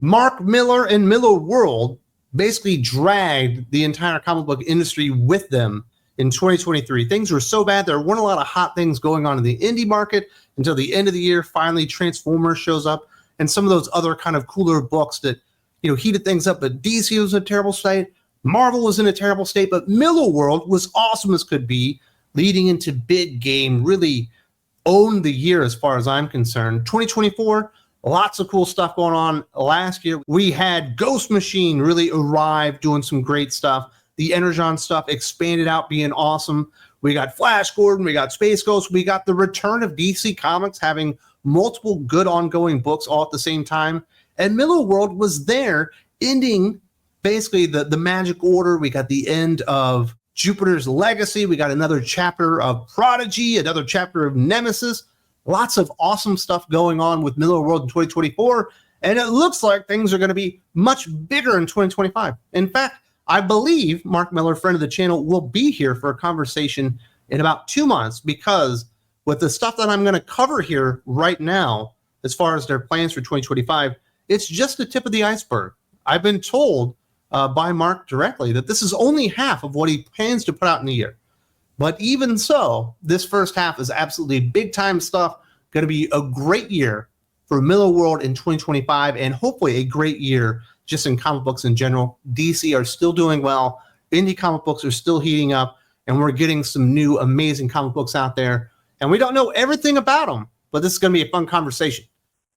Mark Millar and Millarworld basically dragged the entire comic book industry with them in 2023. Things were so bad. There weren't a lot of hot things going on in the indie market until the end of the year. Finally, Transformers shows up and some of those other kind of cooler books that, heated things up. But DC was in a terrible state. Marvel was in a terrible state. But Millarworld was awesome as could be, leading into big game, really owned the year as far as I'm concerned. 2024, lots of cool stuff going on. Last year, we had Ghost Machine really arrive doing some great stuff. The Energon stuff expanded out, being awesome. We got Flash Gordon, we got Space Ghost, we got the return of DC Comics having multiple good ongoing books all at the same time. And Millarworld was there, ending basically the Magic Order. We got the end of Jupiter's Legacy. We got another chapter of Prodigy, another chapter of Nemesis. Lots of awesome stuff going on with Millarworld in 2024. And it looks like things are going to be much bigger in 2025. In fact, I believe Mark Millar, friend of the channel, will be here for a conversation in about 2 months, because with the stuff that I'm going to cover here right now, as far as their plans for 2025, it's just the tip of the iceberg. I've been told by Mark directly that this is only half of what he plans to put out in a year. But even so, this first half is absolutely big time stuff. Going to be a great year for Millarworld in 2025, and hopefully a great year just in comic books in general. DC are still doing well. Indie comic books are still heating up, and we're getting some new amazing comic books out there. And we don't know everything about them, but this is going to be a fun conversation.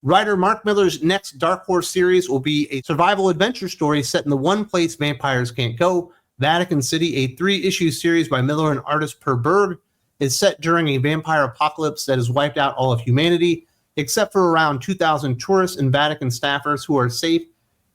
Writer Mark Millar's next Dark Horse series will be a survival adventure story set in the one place vampires can't go, Vatican City. A 3-issue series by Millar and artist Per Berg is set during a vampire apocalypse that has wiped out all of humanity, except for around 2,000 tourists and Vatican staffers who are safe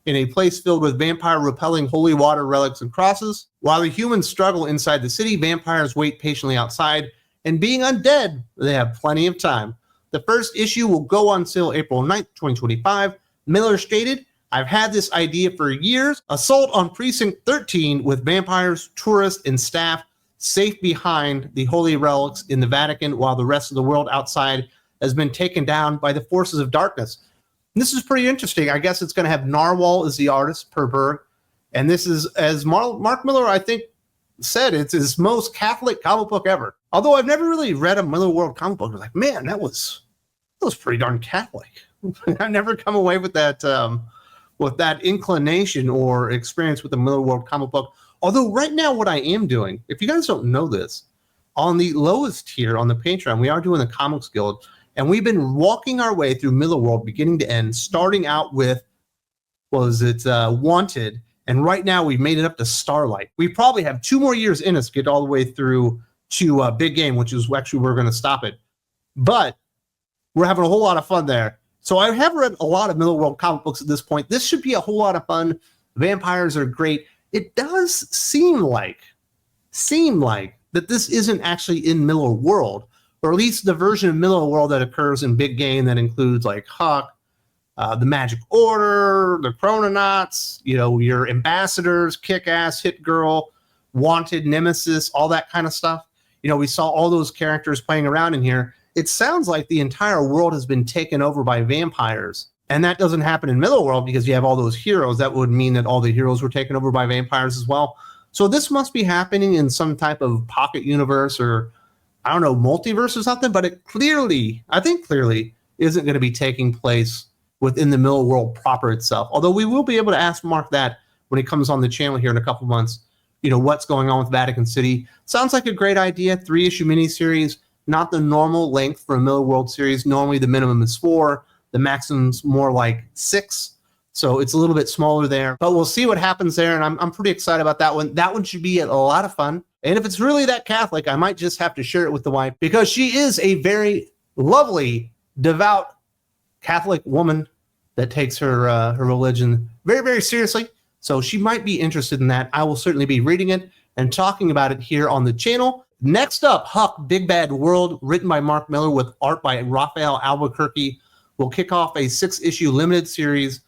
in a place filled with vampire-repelling holy water relics and crosses. While the humans struggle inside the city, vampires wait patiently outside, and being undead, they have plenty of time. The first issue will go on sale April 9th, 2025. Millar stated, "I've had this idea for years. Assault on Precinct 13 with vampires, tourists, and staff safe behind the holy relics in the Vatican while the rest of the world outside has been taken down by the forces of darkness." And this is pretty interesting. I guess it's going to have Narwhal as the artist, Per Berg. And this is, as Mark Millar, I think, said, it's his most Catholic comic book ever. Although I've never really read a Millarworld comic book. I was like, man, that was pretty darn Catholic. I've never come away with that inclination or experience with the Millarworld comic book. Although right now what I am doing, if you guys don't know this, on the lowest tier on the Patreon, we are doing the Comics Guild, and we've been walking our way through Millarworld beginning to end, starting out with, Wanted, and right now we've made it up to Starlight. We probably have 2 more years in us to get all the way through to Big Game, which is actually where we're going to stop it. But we're having a whole lot of fun there. So I have read a lot of Millarworld comic books at this point. This should be a whole lot of fun. Vampires are great. It does seem like that this isn't actually in Millarworld, or at least the version of Millarworld that occurs in Big Game that includes like Huck, the Magic Order, the Chrononauts, your Ambassadors, Kick-Ass, Hit Girl, Wanted, Nemesis, all that kind of stuff. We saw all those characters playing around in here. It sounds like the entire world has been taken over by vampires. And that doesn't happen in Millarworld because you have all those heroes. That would mean that all the heroes were taken over by vampires as well. So this must be happening in some type of pocket universe, or, I don't know, multiverse or something. But it clearly isn't going to be taking place within the Millarworld proper itself. Although we will be able to ask Mark that when he comes on the channel here in a couple months. What's going on with Vatican City. Sounds like a great idea. 3-issue miniseries, not the normal length for a Millarworld series. Normally the minimum is 4. The maximum's more like 6. So it's a little bit smaller there. But we'll see what happens there, and I'm pretty excited about that one. That one should be a lot of fun. And if it's really that Catholic, I might just have to share it with the wife, because she is a very lovely, devout Catholic woman that takes her religion very, very seriously. So she might be interested in that. I will certainly be reading it and talking about it here on the channel. Next up, Huck, Big Bad World, written by Mark Millar with art by Raphael Albuquerque, will kick off a 6-issue limited series.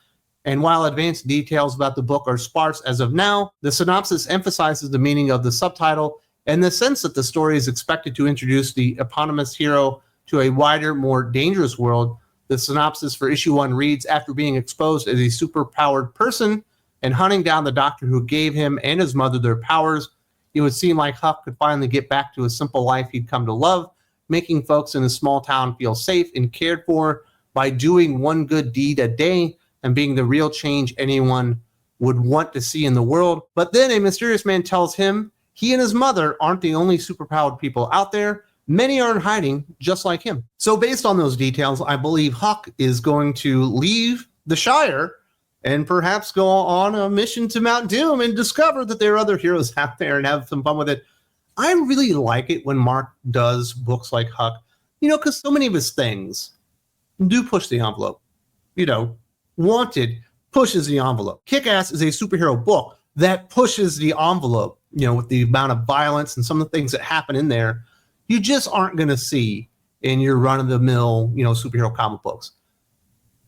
And while advanced details about the book are sparse as of now, the synopsis emphasizes the meaning of the subtitle and the sense that the story is expected to introduce the eponymous hero to a wider, more dangerous world The synopsis for issue 1 reads, after being exposed as a superpowered person and hunting down the doctor who gave him and his mother their powers, it would seem like Huck could finally get back to a simple life he'd come to love, making folks in a small town feel safe and cared for by doing one good deed a day and being the real change anyone would want to see in the world. But then a mysterious man tells him he and his mother aren't the only superpowered people out there. Many are in hiding just like him. So based on those details, I believe Huck is going to leave the Shire and perhaps go on a mission to Mount Doom and discover that there are other heroes out there and have some fun with it. I really like it when Mark does books like Huck, because so many of his things do push the envelope. Wanted pushes the envelope. Kick-Ass is a superhero book that pushes the envelope, with the amount of violence and some of the things that happen in there you just aren't going to see in your run-of-the-mill, superhero comic books.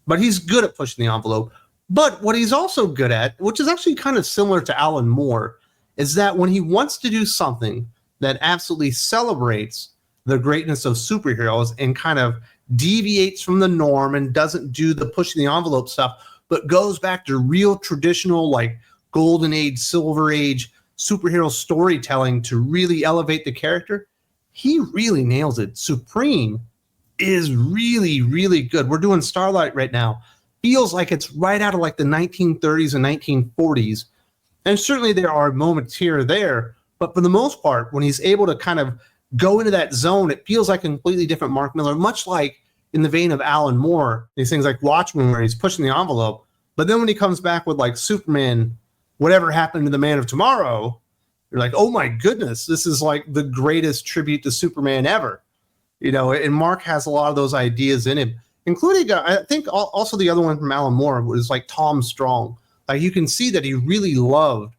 But he's good at pushing the envelope. But what he's also good at, which is actually kind of similar to Alan Moore, is that when he wants to do something that absolutely celebrates the greatness of superheroes and kind of deviates from the norm and doesn't do the pushing the envelope stuff, but goes back to real traditional, like golden age, silver age superhero storytelling to really elevate the character, he really nails it. Supreme is really, really good. We're doing Starlight right now. Feels like it's right out of like the 1930s and 1940s. And certainly there are moments here or there, but for the most part, when he's able to kind of go into that zone, it feels like a completely different Mark Millar, much like in the vein of Alan Moore, these things like Watchmen where he's pushing the envelope. But then when he comes back with like Superman, whatever happened to the Man of Tomorrow, you're like, oh my goodness, this is like the greatest tribute to Superman ever. And Mark has a lot of those ideas in him, including, I think also the other one from Alan Moore was like Tom Strong. Like you can see that he really loved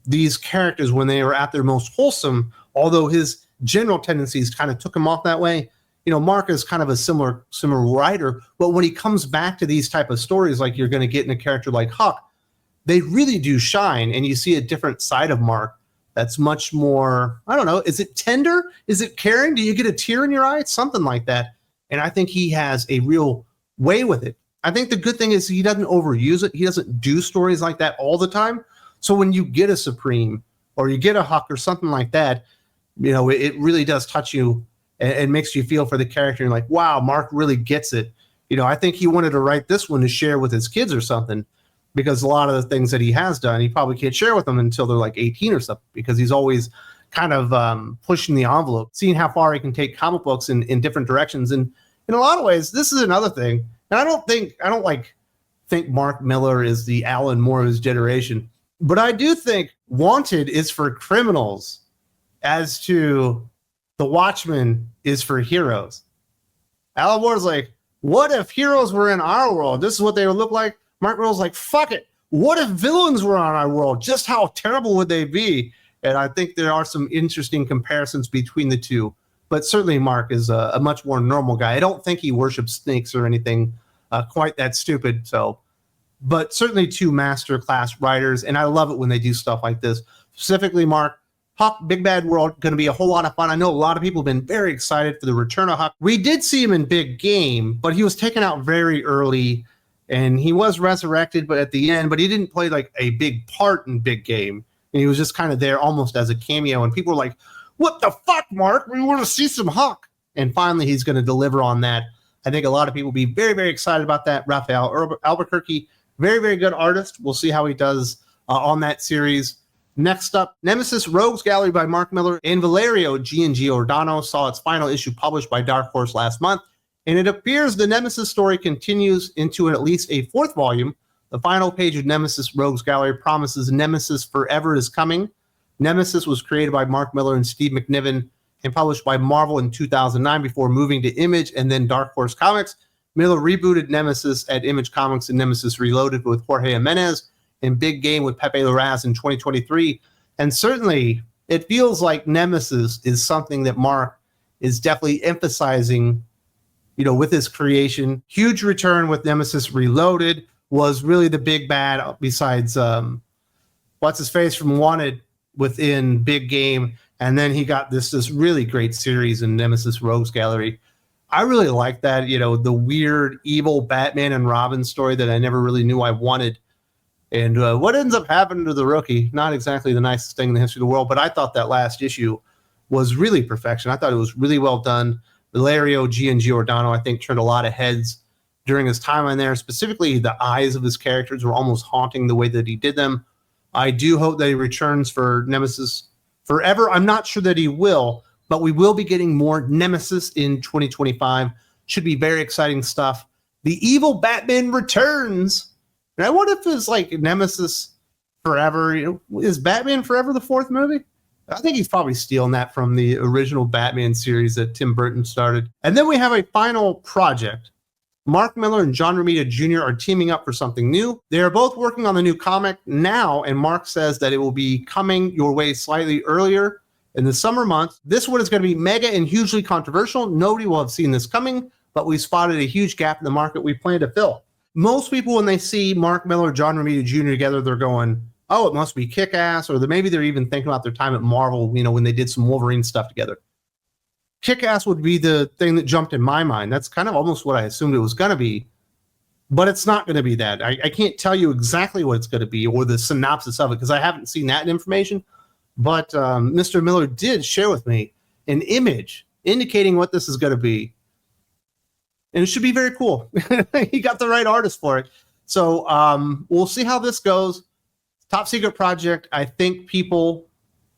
these characters when they were at their most wholesome, although his general tendencies kind of took him off that way. Mark is kind of a similar writer, but when he comes back to these type of stories, like you're going to get in a character like Huck, they really do shine, and you see a different side of Mark that's much more, I don't know, is it tender? Is it caring? Do you get a tear in your eye? It's something like that. And I think he has a real way with it. I think the good thing is he doesn't overuse it. He doesn't do stories like that all the time. So when you get a Supreme or you get a Huck or something like that, it really does touch you and makes you feel for the character. You're like, wow, Mark really gets it. I think he wanted to write this one to share with his kids or something, because a lot of the things that he has done, he probably can't share with them until they're like 18 or something, because he's always kind of pushing the envelope, seeing how far he can take comic books in different directions. And in a lot of ways, this is another thing. And I don't think Mark Millar is the Alan Moore of his generation, but I do think Wanted is for criminals as to The Watchmen is for heroes. Alan Moore's like, what if heroes were in our world? This is what they would look like. Mark Millar's like, fuck it. What if villains were on our world? Just how terrible would they be? And I think there are some interesting comparisons between the two. But certainly Mark is a much more normal guy. I don't think he worships snakes or anything quite that stupid. But certainly two master class writers. And I love it when they do stuff like this. Specifically, Mark, Huck, Big Bad World, going to be a whole lot of fun. I know a lot of people have been very excited for the return of Huck. We did see him in Big Game, but he was taken out very early. And he was resurrected, but at the end, but he didn't play like a big part in Big Game. And he was just kind of there almost as a cameo. And people were like, what the fuck, Mark? We want to see some Huck. And finally, he's going to deliver on that. I think a lot of people will be very, very excited about that. Raphael Albuquerque, very, very good artist. We'll see how he does on that series. Next up, Nemesis Rogues Gallery by Mark Millar and Valerio G&G Ordano saw its final issue published by Dark Horse last month. And it appears the Nemesis story continues into at least a fourth volume. The final page of Nemesis Rogues Gallery promises Nemesis Forever is coming. Nemesis was created by Mark Millar and Steve McNiven and published by Marvel in 2009 before moving to Image and then Dark Horse Comics. Millar rebooted Nemesis at Image Comics and Nemesis Reloaded with Jorge Jimenez and Big Game with Pepe Larraz in 2023. And certainly it feels like Nemesis is something that Mark is definitely emphasizing with his creation. Huge return with Nemesis Reloaded was really the big bad besides what's his face from Wanted within Big Game. And then he got this really great series in Nemesis Rogues Gallery. I really like that, the weird, evil Batman and Robin story that I never really knew I wanted. And what ends up happening to the Rookie, not exactly the nicest thing in the history of the world, but I thought that last issue was really perfection. I thought it was really well done. Valerio Giordano, I think, turned a lot of heads during his time on there. Specifically, the eyes of his characters were almost haunting the way that he did them. I do hope that he returns for Nemesis Forever. I'm not sure that he will, but we will be getting more Nemesis in 2025. Should be very exciting stuff. The evil Batman returns. And I wonder if it's like Nemesis Forever. Is Batman Forever the fourth movie? I think he's probably stealing that from the original Batman series that Tim Burton started. And then we have a final project. Mark Millar and John Romita Jr. are teaming up for something new. They are both working on the new comic now, and Mark says that it will be coming your way slightly earlier in the summer months. This one is going to be mega and hugely controversial. Nobody will have seen this coming, but we spotted a huge gap in the market we plan to fill. Most people, when they see Mark Millar and John Romita Jr. together, they're going, oh, it must be Kick-Ass, or maybe they're even thinking about their time at Marvel, when they did some Wolverine stuff together. Kick-Ass would be the thing that jumped in my mind. That's kind of almost what I assumed it was going to be, but it's not going to be that. I can't tell you exactly what it's going to be or the synopsis of it because I haven't seen that information, but Mr. Millar did share with me an image indicating what this is going to be, and it should be very cool. He got the right artist for it. So we'll see how this goes. Top secret project. I think people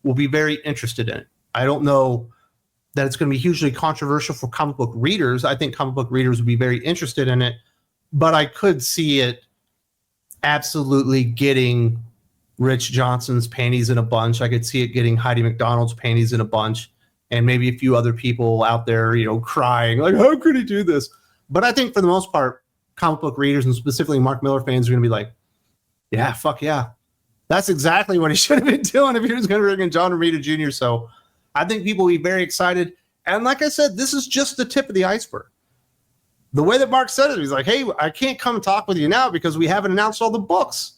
will be very interested in it. I don't know that it's going to be hugely controversial for comic book readers. I think comic book readers would be very interested in it, but I could see it absolutely getting Rich Johnson's panties in a bunch. I could see it getting Heidi McDonald's panties in a bunch, and maybe a few other people out there, crying like, how could he do this? But I think for the most part, comic book readers and specifically Mark Millar fans are going to be like, yeah, fuck yeah. That's exactly what he should have been doing if he was going to bring in John Romita Jr. So I think people will be very excited. And like I said, this is just the tip of the iceberg. The way that Mark said it, he's like, hey, I can't come talk with you now because we haven't announced all the books.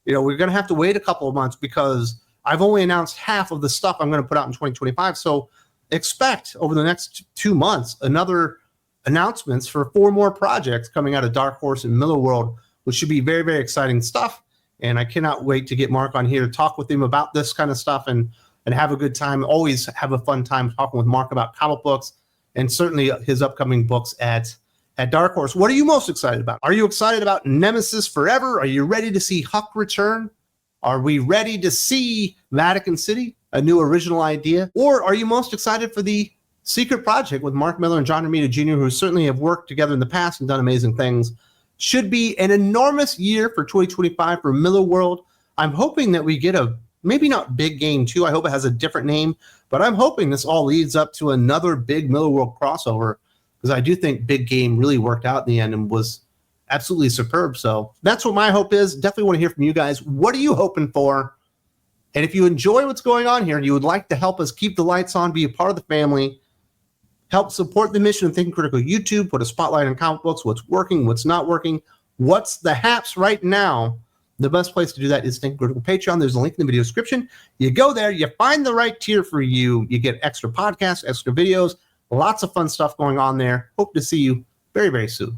We're going to have to wait a couple of months because I've only announced half of the stuff I'm going to put out in 2025. So expect over the next 2 months another announcements for 4 more projects coming out of Dark Horse and Millarworld, which should be very, very exciting stuff. And I cannot wait to get Mark on here to talk with him about this kind of stuff and have a good time. Always have a fun time talking with Mark about comic books and certainly his upcoming books at Dark Horse. What are you most excited about? Are you excited about Nemesis Forever? Are you ready to see Huck return? Are we ready to see Vatican City, a new original idea? Or are you most excited for the secret project with Mark Millar and John Romita Jr., who certainly have worked together in the past and done amazing things? Should be an enormous year for 2025 for Millarworld. I'm hoping that we get a, maybe not Big Game 2. I hope it has a different name, but I'm hoping this all leads up to another big Millarworld crossover because I do think Big Game really worked out in the end and was absolutely superb. So that's what my hope is. Definitely want to hear from you guys. What are you hoping for? And if you enjoy what's going on here and you would like to help us keep the lights on, be a part of the family, help support the mission of Thinking Critical YouTube, put a spotlight on comic books, what's working, what's not working, what's the haps right now, the best place to do that is Thinking Critical Patreon. There's a link in the video description. You go there, you find the right tier for you. You get extra podcasts, extra videos, lots of fun stuff going on there. Hope to see you very, very soon.